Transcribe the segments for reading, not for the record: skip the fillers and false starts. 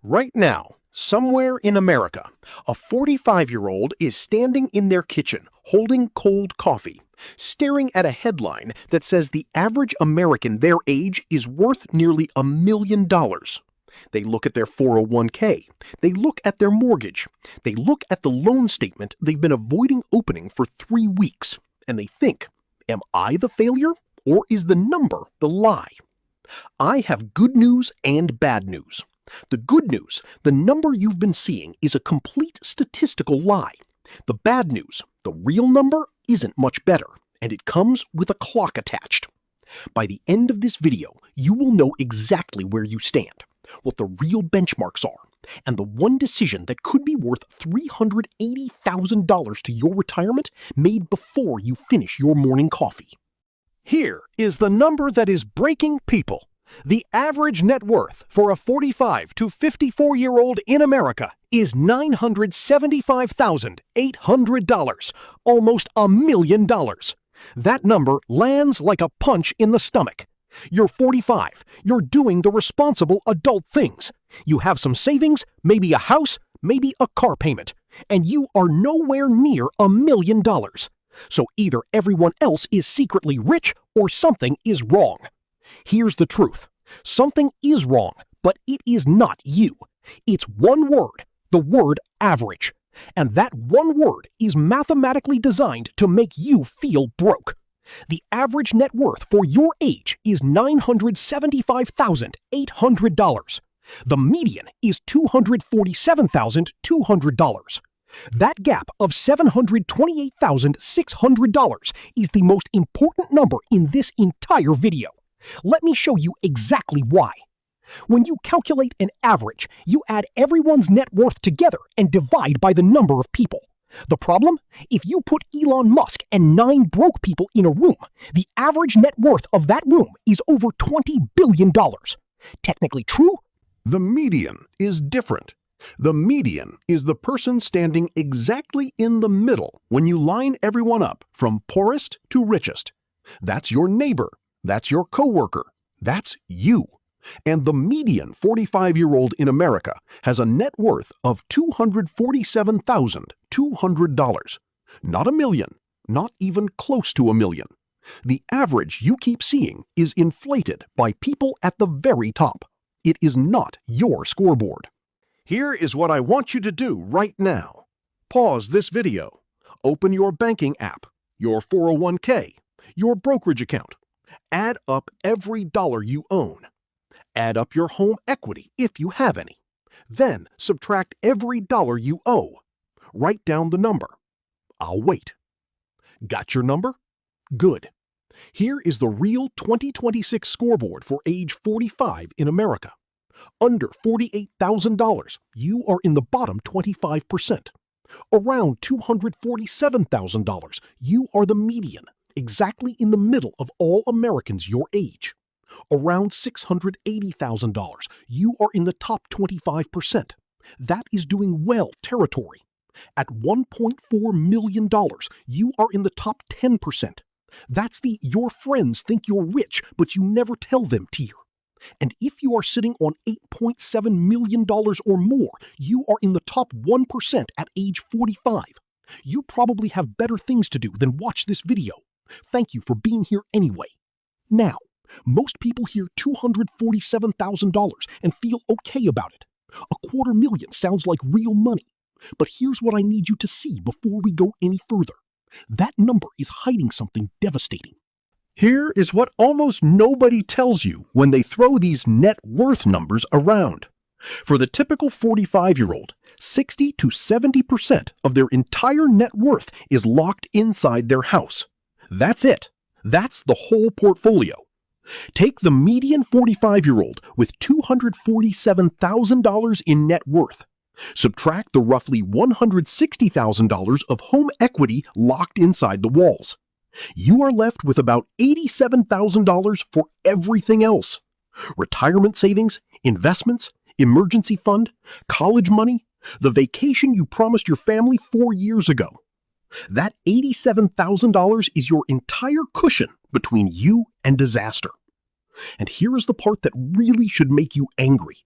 Right now, somewhere in America, a 45-year-old is standing in their kitchen holding cold coffee, staring at a headline that says the average American their age is worth nearly $1 million. They look at their 401k, they look at their mortgage, they look at the loan statement they've been avoiding opening for 3 weeks, and they think, am I the failure, or is the number the lie? I have good news and bad news. The good news, the number you've been seeing is a complete statistical lie. The bad news, the real number isn't much better, and it comes with a clock attached. By the end of this video, you will know exactly where you stand, what the real benchmarks are, and the one decision that could be worth $380,000 to your retirement made before you finish your morning coffee. Here is the number that is breaking people. The average net worth for a 45 to 54-year-old in America is $975,800, almost $1 million. That number lands like a punch in the stomach. You're 45. You're doing the responsible adult things. You have some savings, maybe a house, maybe a car payment, and you are nowhere near $1 million. So either everyone else is secretly rich or something is wrong. Here's the truth. Something is wrong, but it is not you. It's one word, the word average. And that one word is mathematically designed to make you feel broke. The average net worth for your age is $975,800. The median is $247,200. That gap of $728,600 is the most important number in this entire video. Let me show you exactly why. When you calculate an average, you add everyone's net worth together and divide by the number of people. The problem? If you put Elon Musk and 9 broke people in a room, the average net worth of that room is over $20 billion. Technically true? The median is different. The median is the person standing exactly in the middle when you line everyone up from poorest to richest. That's your neighbor. That's your coworker. That's you. And the median 45-year-old in America has a net worth of $247,200. Not $1 million, not even close to $1 million. The average you keep seeing is inflated by people at the very top. It is not your scoreboard. Here is what I want you to do right now. Pause this video. Open your banking app, your 401k, your brokerage account. Add up every dollar you own. Add up your home equity if you have any. Then subtract every dollar you owe. Write down the number. I'll wait. Got your number? Good. Here is the real 2026 scoreboard for age 45 in America. Under $48,000, you are in the bottom 25%. Around $247,000, you are the median, exactly in the middle of all Americans your age. Around $680,000, you are in the top 25%. That is doing well territory. At $1.4 million, you are in the top 10%. That's the your friends think you're rich, but you never tell them tier. And if you are sitting on $8.7 million or more, you are in the top 1% at age 45. You probably have better things to do than watch this video. Thank you for being here anyway. Now, most people hear $247,000 and feel okay about it. $250,000 sounds like real money. But here's what I need you to see before we go any further. That number is hiding something devastating. Here is what almost nobody tells you when they throw these net worth numbers around. For the typical 45-year-old, 60 to 70% of their entire net worth is locked inside their house. That's it. That's the whole portfolio. Take the median 45-year-old with $247,000 in net worth. Subtract the roughly $160,000 of home equity locked inside the walls. You are left with about $87,000 for everything else. Retirement savings, investments, emergency fund, college money, the vacation you promised your family 4 years ago. That $87,000 is your entire cushion between you and disaster. And here is the part that really should make you angry.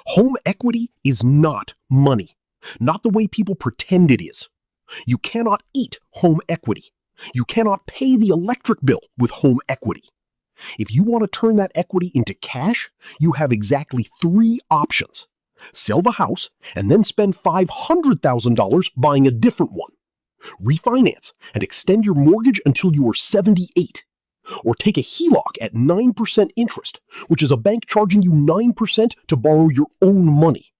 Home equity is not money, not the way people pretend it is. You cannot eat home equity. You cannot pay the electric bill with home equity. If you want to turn that equity into cash, you have exactly 3 options. Sell the house and then spend $500,000 buying a different one. Refinance and extend your mortgage until you are 78. Or take a HELOC at 9% interest, which is a bank charging you 9% to borrow your own money.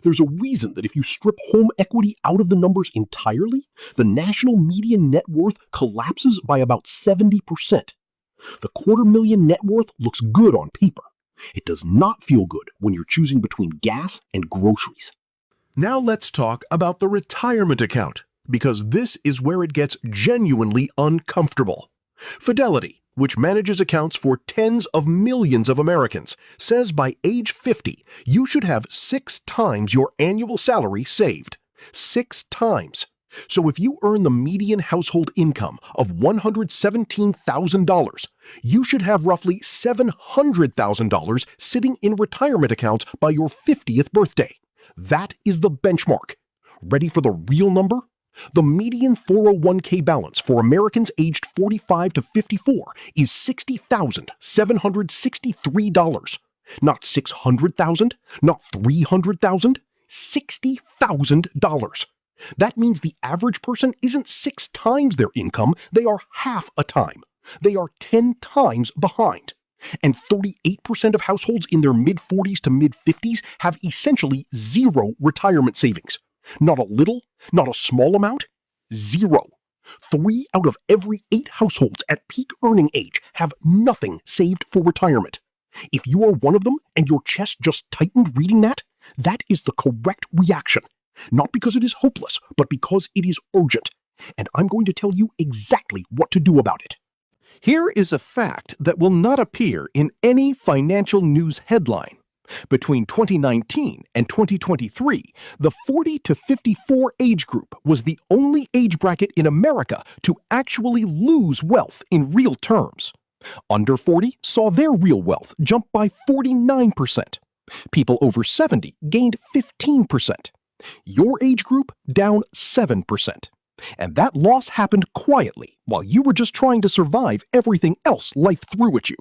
There's a reason that if you strip home equity out of the numbers entirely, the national median net worth collapses by about 70%. The $250,000 net worth looks good on paper. It does not feel good when you're choosing between gas and groceries. Now let's talk about the retirement account, because this is where it gets genuinely uncomfortable. Fidelity, which manages accounts for tens of millions of Americans, says by age 50, you should have 6 times your annual salary saved. 6 times. So if you earn the median household income of $117,000, you should have roughly $700,000 sitting in retirement accounts by your 50th birthday. That is the benchmark. Ready for the real number? The median 401k balance for Americans aged 45 to 54 is $60,763. Not $600,000, not $300,000, $60,000. That means the average person isn't 6 times their income, they are half a time. They are 10 times behind. And 38% of households in their mid-40s to mid-50s have essentially 0 retirement savings. Not a little, not a small amount, 0. 3 out of every 8 households at peak earning age have nothing saved for retirement. If you are one of them and your chest just tightened reading that, that is the correct reaction. Not because it is hopeless, but because it is urgent. And I'm going to tell you exactly what to do about it. Here is a fact that will not appear in any financial news headline. Between 2019 and 2023, the 40 to 54 age group was the only age bracket in America to actually lose wealth in real terms. Under 40 saw their real wealth jump by 49%. People over 70 gained 15%. Your age group down 7%. And that loss happened quietly while you were just trying to survive everything else life threw at you.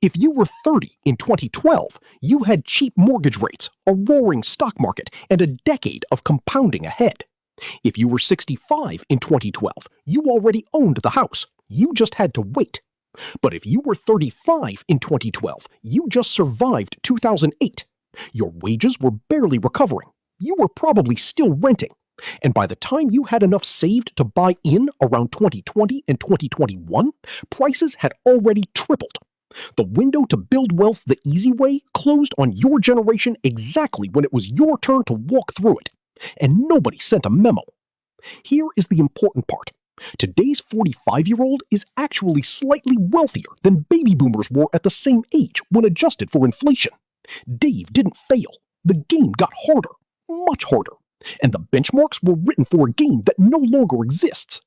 If you were 30 in 2012, you had cheap mortgage rates, a roaring stock market, and a decade of compounding ahead. If you were 65 in 2012, you already owned the house. You just had to wait. But if you were 35 in 2012, you just survived 2008. Your wages were barely recovering. You were probably still renting. And by the time you had enough saved to buy in around 2020 and 2021, prices had already tripled. The window to build wealth the easy way closed on your generation exactly when it was your turn to walk through it. And nobody sent a memo. Here is the important part. Today's 45-year-old is actually slightly wealthier than baby boomers were at the same age when adjusted for inflation. Dave didn't fail. The game got harder, much harder. And the benchmarks were written for a game that no longer exists.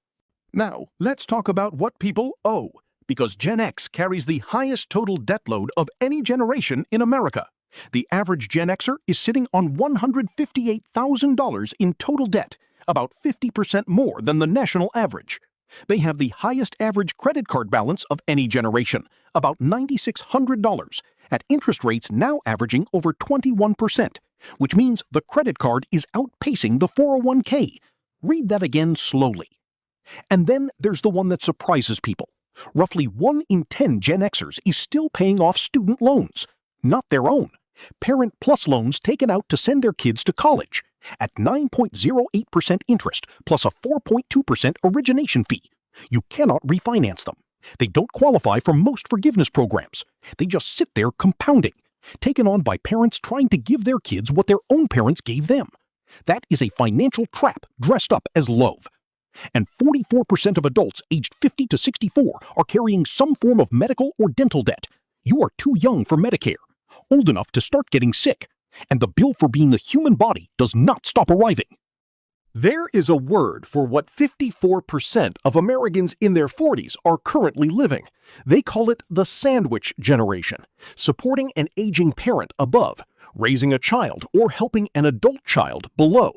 Now, let's talk about what people owe, because Gen X carries the highest total debt load of any generation in America. The average Gen Xer is sitting on $158,000 in total debt, about 50% more than the national average. They have the highest average credit card balance of any generation, about $9,600, at interest rates now averaging over 21%, which means the credit card is outpacing the 401k. Read that again slowly. And then there's the one that surprises people. Roughly 1 in 10 Gen Xers is still paying off student loans, not their own. Parent Plus loans taken out to send their kids to college at 9.08% interest plus a 4.2% origination fee. You cannot refinance them. They don't qualify for most forgiveness programs. They just sit there compounding, taken on by parents trying to give their kids what their own parents gave them. That is a financial trap dressed up as love. And 44% of adults aged 50 to 64 are carrying some form of medical or dental debt. You are too young for Medicare, old enough to start getting sick, and the bill for being a human body does not stop arriving. There is a word for what 54% of Americans in their 40s are currently living. They call it the sandwich generation, supporting an aging parent above, raising a child or helping an adult child below,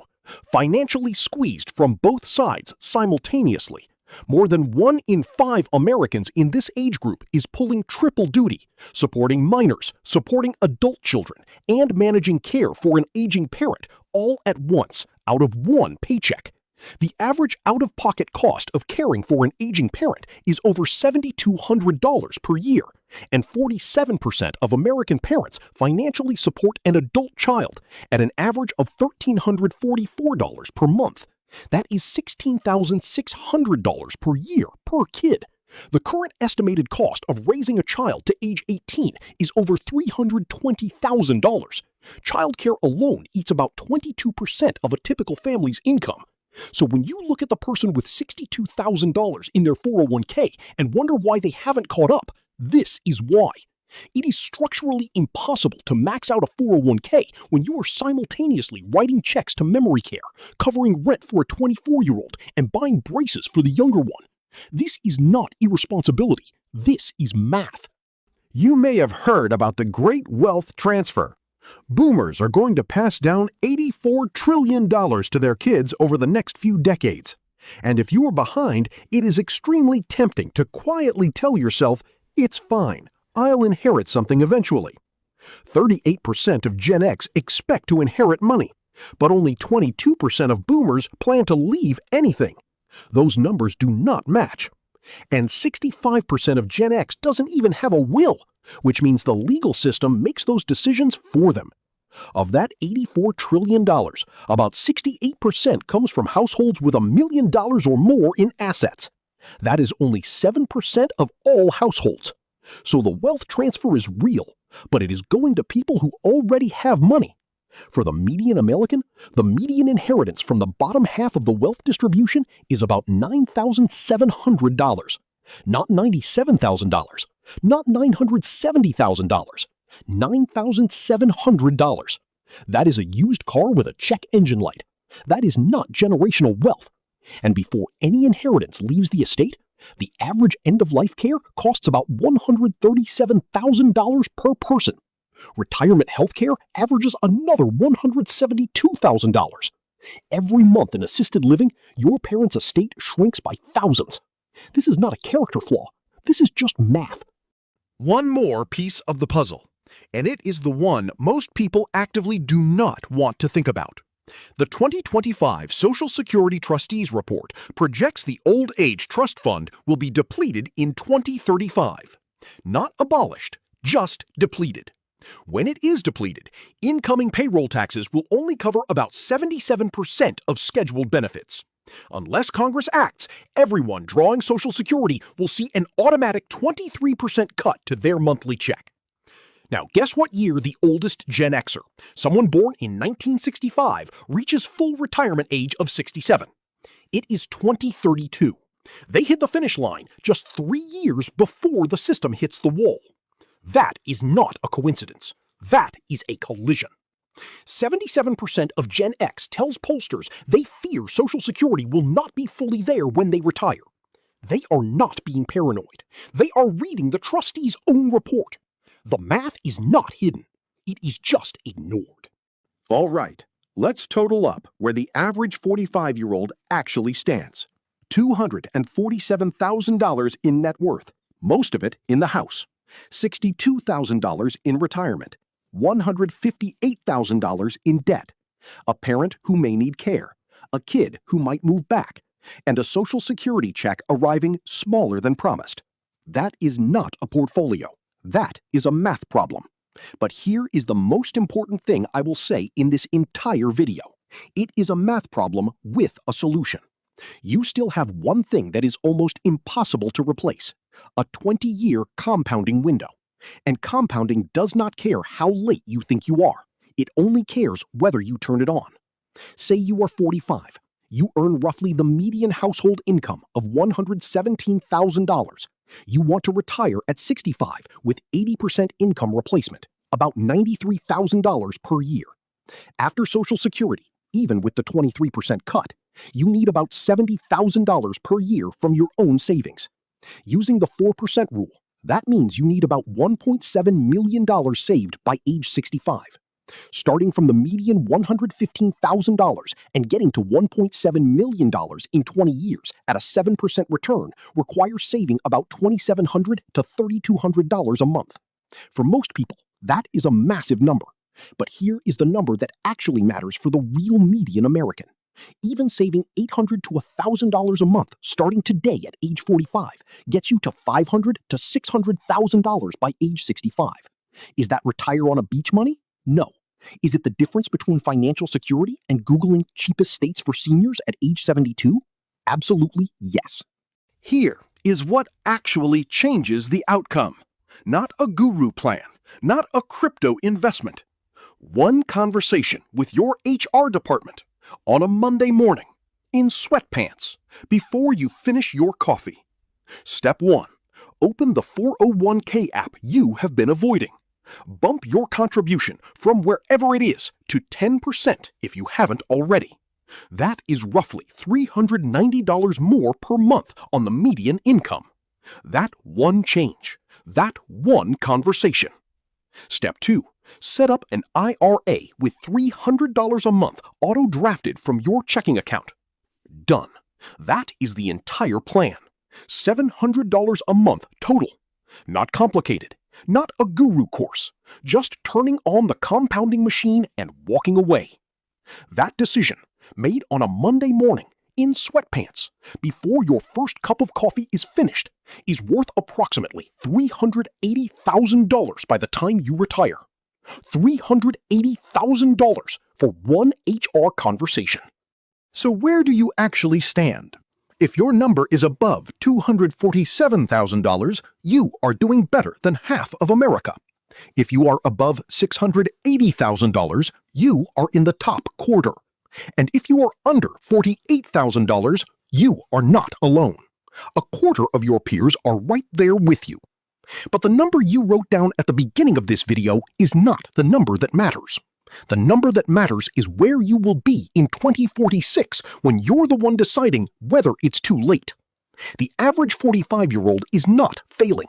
financially squeezed from both sides simultaneously. More than 1 in 5 Americans in this age group is pulling triple duty, supporting minors, supporting adult children, and managing care for an aging parent all at once out of one paycheck. The average out-of-pocket cost of caring for an aging parent is over $7,200 per year, and 47% of American parents financially support an adult child at an average of $1,344 per month. That is $16,600 per year per kid. The current estimated cost of raising a child to age 18 is over $320,000. Childcare alone eats about 22% of a typical family's income. So when you look at the person with $62,000 in their 401k and wonder why they haven't caught up, this is why. It is structurally impossible to max out a 401k when you are simultaneously writing checks to memory care, covering rent for a 24-year-old, and buying braces for the younger one. This is not irresponsibility. This is math. You may have heard about the great wealth transfer. Boomers are going to pass down $84 trillion to their kids over the next few decades. And if you are behind, it is extremely tempting to quietly tell yourself, it's fine, I'll inherit something eventually. 38% of Gen X expect to inherit money, but only 22% of boomers plan to leave anything. Those numbers do not match. And 65% of Gen X doesn't even have a will, which means the legal system makes those decisions for them. Of that $84 trillion, about 68% comes from households with $1 million or more in assets. That is only 7% of all households. So the wealth transfer is real, but it is going to people who already have money. For the median American, the median inheritance from the bottom half of the wealth distribution is about $9,700. Not $97,000, not $970,000, $9,700. That is a used car with a check engine light. That is not generational wealth. And before any inheritance leaves the estate, the average end-of-life care costs about $137,000 per person. Retirement health care averages another $172,000. Every month in assisted living, your parents' estate shrinks by thousands. This is not a character flaw. This is just math. One more piece of the puzzle, and it is the one most people actively do not want to think about. The 2025 Social Security Trustees Report projects the Old Age Trust Fund will be depleted in 2035. Not abolished, just depleted. When it is depleted, incoming payroll taxes will only cover about 77% of scheduled benefits. Unless Congress acts, everyone drawing Social Security will see an automatic 23% cut to their monthly check. Now, guess what year the oldest Gen Xer, someone born in 1965, reaches full retirement age of 67? It is 2032. They hit the finish line just 3 years before the system hits the wall. That is not a coincidence. That is a collision. 77% of Gen X tells pollsters they fear Social Security will not be fully there when they retire. They are not being paranoid. They are reading the trustees' own report. The math is not hidden. It is just ignored. All right, let's total up where the average 45-year-old actually stands. $247,000 in net worth, most of it in the house. $62,000 in retirement. $158,000 in debt, a parent who may need care, a kid who might move back, and a Social Security check arriving smaller than promised. That is not a portfolio. That is a math problem. But here is the most important thing I will say in this entire video. It is a math problem with a solution. You still have one thing that is almost impossible to replace: a 20-year compounding window. And compounding does not care how late you think you are. It only cares whether you turn it on. Say you are 45. You earn roughly the median household income of $117,000. You want to retire at 65 with 80% income replacement, about $93,000 per year. After Social Security, even with the 23% cut, You need about $70,000 per year from your own savings. Using the 4% rule, that means you need about $1.7 million saved by age 65. Starting from the median $115,000 and getting to $1.7 million in 20 years at a 7% return requires saving about $2,700 to $3,200 a month. For most people, that is a massive number. But here is the number that actually matters for the real median American. Even saving $800 to $1,000 a month starting today at age 45 gets you to $500 to $600,000 by age 65. Is that retire on a beach money? No. Is it the difference between financial security and Googling cheapest states for seniors at age 72? Absolutely yes. Here is what actually changes the outcome. Not a guru plan, not a crypto investment. One conversation with your HR department on a Monday morning in sweatpants before you finish your coffee. Step 1. Open the 401k app you have been avoiding. Bump your contribution from wherever it is to 10% if you haven't already. That is roughly $390 more per month on the median income. That one change. That one conversation. Step 2. Set up an IRA with $300 a month auto-drafted from your checking account. Done. That is the entire plan. $700 a month total. Not complicated. Not a guru course. Just turning on the compounding machine and walking away. That decision, made on a Monday morning in sweatpants before your first cup of coffee is finished, is worth approximately $380,000 by the time you retire. $380,000 for one HR conversation. So where do you actually stand? If your number is above $247,000, you are doing better than half of America. If you are above $680,000, you are in the top quarter. And if you are under $48,000, you are not alone. A quarter of your peers are right there with you. But the number you wrote down at the beginning of this video is not the number that matters. The number that matters is where you will be in 2046 when you're the one deciding whether it's too late. The average 45-year-old is not failing.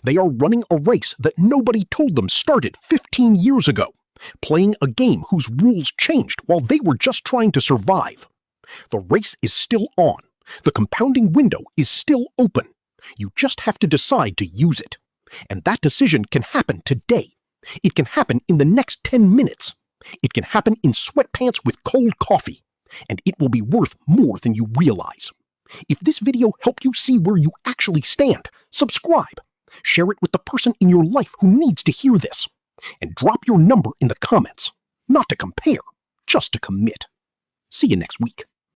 They are running a race that nobody told them started 15 years ago, playing a game whose rules changed while they were just trying to survive. The race is still on. The compounding window is still open. You just have to decide to use it. And that decision can happen today. It can happen in the next 10 minutes. It can happen in sweatpants with cold coffee. And it will be worth more than you realize. If this video helped you see where you actually stand, subscribe. Share it with the person in your life who needs to hear this. And drop your number in the comments. Not to compare, just to commit. See you next week.